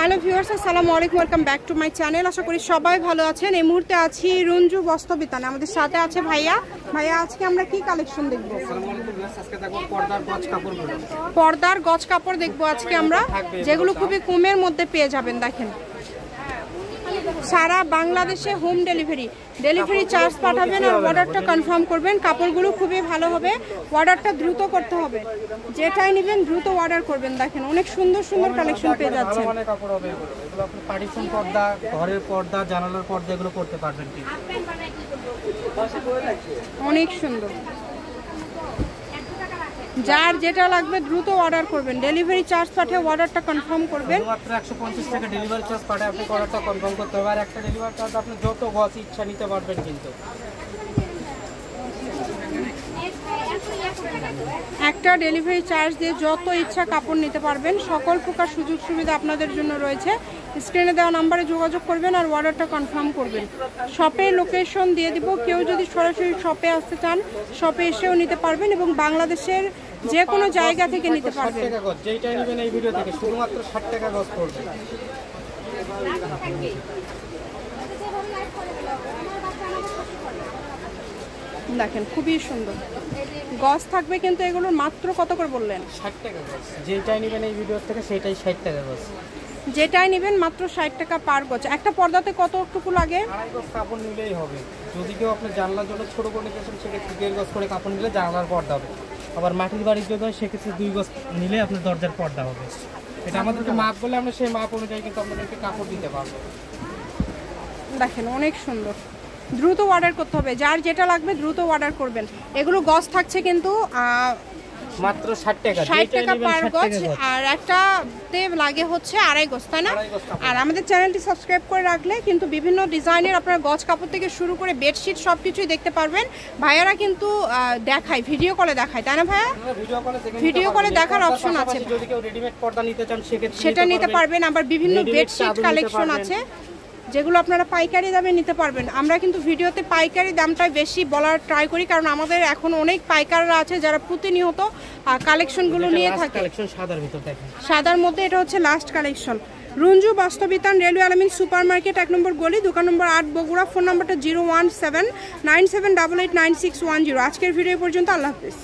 Hello viewers, আসসালামু আলাইকুম, welcome back to my channel. আশা করি সবাই ভালো আছেন। এই মুহূর্তে আছি রঞ্জু বস্ত্রবিতানে। আমাদের সাথে আছে ভাইয়া। আজকে আমরা কি কালেকশন দেখবো? পর্দার গজ কাপড় দেখবো আজকে আমরা, যেগুলো খুবই কমের মধ্যে পেয়ে যাবেন। দেখেন, সারা বাংলাদেশে হোম ডেলিভারি চার্জ পাঠাবেন আর অর্ডারটা কনফার্ম করবেন। কাপড়গুলো খুবই ভালো হবে, অর্ডারটা দ্রুত করতে হবে। যেটাই নেবেন দ্রুত অর্ডার করবেন। দেখেন, অনেক সুন্দর সুন্দর কালেকশন পেয়ে যাচ্ছেন। পার্টিশন পর্দা, ঘরের পর্দা, জানালার পর্দা এগুলো করতে পারবেন। অনেক সুন্দর। যার যেটা লাগবে দ্রুত অর্ডার করবেন। ডেলিভারি চার্জ পাঠিয়ে অর্ডারটা কনফার্ম করবেন। মাত্র 150 টাকা ডেলিভারি চার্জ পাঠিয়ে আপনি অর্ডারটা কনফার্ম করতে হবে। আর একটা ডেলিভারি চার্জ আপনি যত গজ ইচ্ছা নিতে পারবেন। কিন্তু একটা ডেলিভারি চার্জ দিয়ে যত ইচ্ছা কাপড় নিতে পারবেন। সকল প্রকার সুযোগ সুবিধা আপনাদের জন্য রয়েছে। স্ক্রিনে দেওয়া নাম্বারে যোগাযোগ করবেন আর অর্ডারটা কনফার্ম করবেন। শপের লোকেশন দিয়ে দিব। কেউ যদি সরাসরি শপে আসতে চান শপে এসেও নিতে পারবেন এবং বাংলাদেশের যে কোনো জায়গা থেকে নিতে পারবেন। যেইটা নেবেন এই ভিডিও থেকে শুধুমাত্র 60 টাকা গজ পড়বে। দেখেন, খুবই সুন্দর গজ থাকবে, কিন্তু এগুলোর মাত্র কত করে বললেন? 60 টাকা গজ। যেটাই নেবেন এই ভিডিও থেকে সেটাই 60 টাকা গজ। যেটাই নেবেন মাত্র 60 টাকা পার গজ। একটা পর্দাতে কতটুকু লাগে? 2.5 গজ কাপড় নিলেই হবে। যদি কেউ আপনি জানলার জন্য ছোট করে নিতেছেন সেক্ষেত্রে 1.5 গজ করে কাপড় নিলে জানলার পর্দা হবে। আবার মাটির বাড়ির জন্য সেক্ষেত্রে 2 গজ নিলে আপনার দরজার পর্দা হবে। এটা আমাদেরকে মাপ বলে আমরা সেই মাপ অনুযায়ী কিন্তু আপনাদেরকে কাপড় দিতে পারবো। দেখেন, অনেক সুন্দর। দ্রুত অর্ডার করতে হবে। যার যেটা লাগবে দ্রুত অর্ডার করবেন। এগুলো গজ থাকছে কিন্তু মাত্র 60 টাকা পার গজ। আর একটাতে লাগে হচ্ছে 2.5 গজ, তাই না? আর আমাদের চ্যানেলটি সাবস্ক্রাইব করে রাখলে কিন্তু বিভিন্ন ডিজাইনের আপনার গজ কাপড় থেকে শুরু করে বেডশিট সবকিছুই দেখতে পারবেন। ভাইয়ারা কিন্তু দেখায়, ভিডিও কলে দেখায়, তাই না ভাইয়া? ভিডিও কলে দেখার অপশন আছে। যদি কেউ রেডিমেড পর্দা নিতে চান সেক্ষেত্রে সেটা নিতে পারবেন। আবার বিভিন্ন বেডশিট কালেকশন আছে যেগুলো আপনারা পাইকারি দামে নিতে পারবেন। আমরা কিন্তু ভিডিওতে পাইকারি দামটাই বেশি বলার ট্রাই করি, কারণ আমাদের এখন অনেক পাইকাররা আছে যারা প্রতিনিয়ত কালেকশনগুলো নিয়ে থাকে। সাদার মধ্যে এটা হচ্ছে লাস্ট কালেকশন। রঞ্জু বাস্তবিতান, রেলওয়ে আলামিন সুপার মার্কেট, 1 নম্বর গলি, দোকান নম্বর 8, বগুড়া। ফোন নাম্বারটা 01797889610। আজকের ভিডিও পর্যন্ত। আল্লাহ হাফেজ।